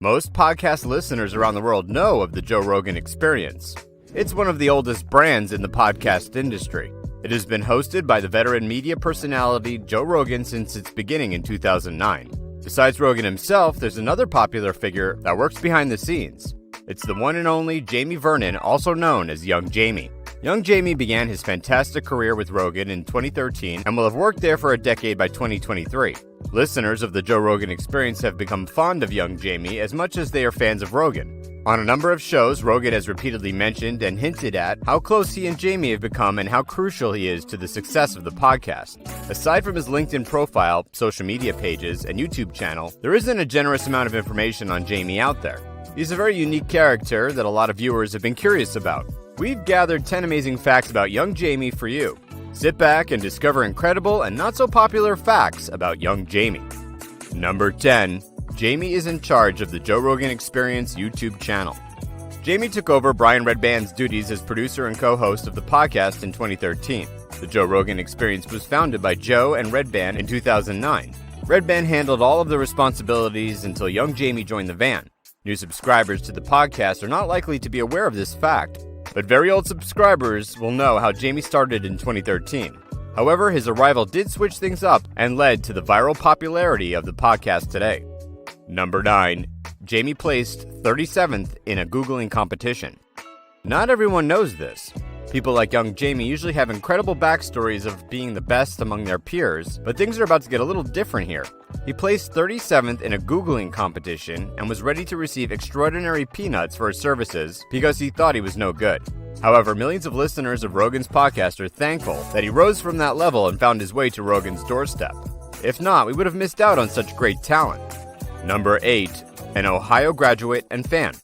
Most podcast listeners around the world know of the Joe Rogan Experience. It's one of the oldest brands in the podcast industry. It has been hosted by the veteran media personality Joe Rogan since its beginning in 2009. Besides Rogan himself, there's another popular figure that works behind the scenes. It's the one and only Jamie Vernon, also known as Young Jamie. Young Jamie began his fantastic career with Rogan in 2013 and will have worked there for a decade by 2023. Listeners of the Joe Rogan Experience have become fond of Young Jamie as much as they are fans of Rogan. On a number of shows, Rogan has repeatedly mentioned and hinted at how close he and Jamie have become and how crucial he is to the success of the podcast. Aside from his LinkedIn profile, social media pages, and YouTube channel, there isn't a generous amount of information on Jamie out there. He's a very unique character that a lot of viewers have been curious about. We've gathered 10 amazing facts about Young Jamie for you. Sit back and discover incredible and not so popular facts about Young Jamie. Number 10. Jamie is in charge of the Joe Rogan Experience YouTube channel. Jamie took over Brian Redban's duties as producer and co-host of the podcast in 2013. The Joe Rogan Experience was founded by Joe and Redban in 2009. Redban handled all of the responsibilities until Young Jamie joined the van. New subscribers to the podcast are not likely to be aware of this fact, but very old subscribers will know how Jamie started in 2013. However, his arrival did switch things up and led to the viral popularity of the podcast today. Number 9. Jamie placed 37th in a Googling competition. Not everyone knows this. People like Young Jamie usually have incredible backstories of being the best among their peers, but things are about to get a little different here. He placed 37th in a Googling competition and was ready to receive extraordinary peanuts for his services because he thought he was no good. However, millions of listeners of Rogan's podcast are thankful that he rose from that level and found his way to Rogan's doorstep. If not, we would have missed out on such great talent. Number 8. An Ohio graduate and fan.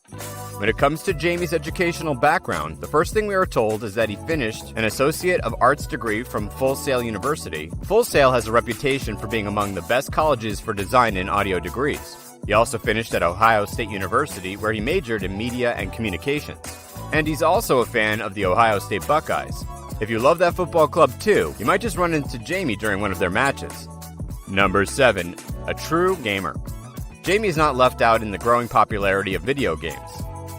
When it comes to Jamie's educational background, the first thing we are told is that he finished an Associate of Arts degree from Full Sail University. Full Sail has a reputation for being among the best colleges for design and audio degrees. He also finished at Ohio State University, where he majored in media and communications. And he's also a fan of the Ohio State Buckeyes. If you love that football club too, you might just run into Jamie during one of their matches. Number 7. A true gamer. Jamie is not left out in the growing popularity of video games.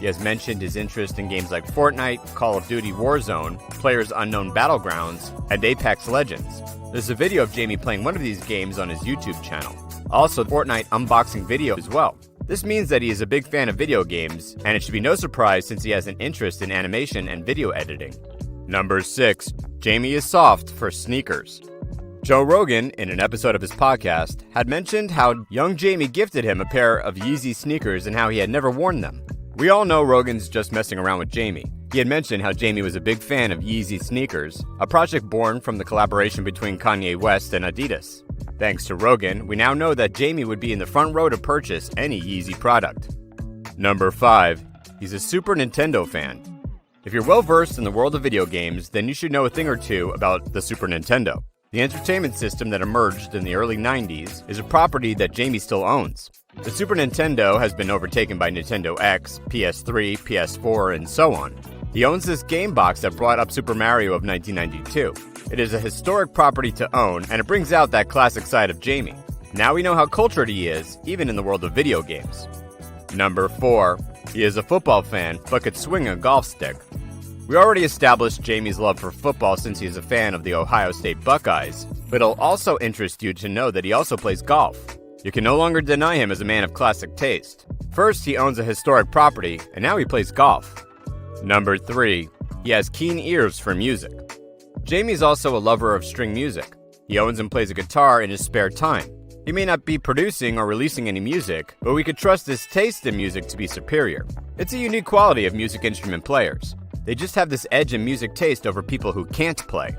He has mentioned his interest in games like Fortnite, Call of Duty Warzone, PlayerUnknown Battlegrounds, and Apex Legends. There's a video of Jamie playing one of these games on his YouTube channel. Also, Fortnite unboxing video as well. This means that he is a big fan of video games, and it should be no surprise since he has an interest in animation and video editing. Number 6. Jamie is soft for sneakers. Joe Rogan, in an episode of his podcast, had mentioned how Young Jamie gifted him a pair of Yeezy sneakers and how he had never worn them. We all know Rogan's just messing around with Jamie. He had mentioned how Jamie was a big fan of Yeezy sneakers, a project born from the collaboration between Kanye West and Adidas. Thanks to Rogan, we now know that Jamie would be in the front row to purchase any Yeezy product. Number 5. He's a Super Nintendo fan. If you're well versed in the world of video games, then you should know a thing or two about the Super Nintendo. The entertainment system that emerged in the early 90s is a property that Jamie still owns. The Super Nintendo has been overtaken by Nintendo X, PS3, PS4, and so on. He owns this game box that brought up Super Mario of 1992. It is a historic property to own, and it brings out that classic side of Jamie. Now we know how cultured he is, even in the world of video games. Number 4. He is a football fan, but could swing a golf stick. We already established Jamie's love for football since he is a fan of the Ohio State Buckeyes, but it'll also interest you to know that he also plays golf. You can no longer deny him as a man of classic taste. First, he owns a historic property, and now he plays golf. Number 3. He has keen ears for music. Jamie is also a lover of string music. He owns and plays a guitar in his spare time. He may not be producing or releasing any music, but we could trust his taste in music to be superior. It's a unique quality of music instrument players. They just have this edge in music taste over people who can't play.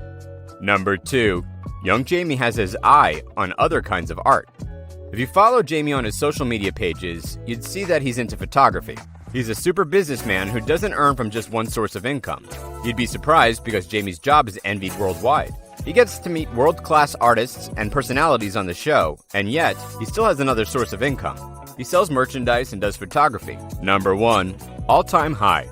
Number 2. Young Jamie has his eye on other kinds of art. If you follow Jamie on his social media pages, you'd see that he's into photography. He's a super businessman who doesn't earn from just one source of income. You'd be surprised because Jamie's job is envied worldwide. He gets to meet world-class artists and personalities on the show, and yet, he still has another source of income. He sells merchandise and does photography. Number 1. All-time high.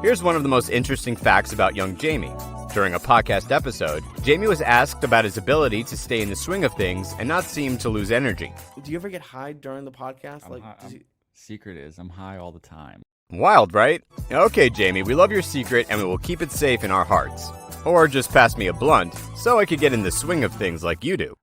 Here's one of the most interesting facts about Young Jamie. During a podcast episode, Jamie was asked about his ability to stay in the swing of things and not seem to lose energy. Do you ever get high during the podcast? secret is I'm high all the time. Wild, right? Okay, Jamie, we love your secret and we will keep it safe in our hearts. Or just pass me a blunt, so I could get in the swing of things like you do.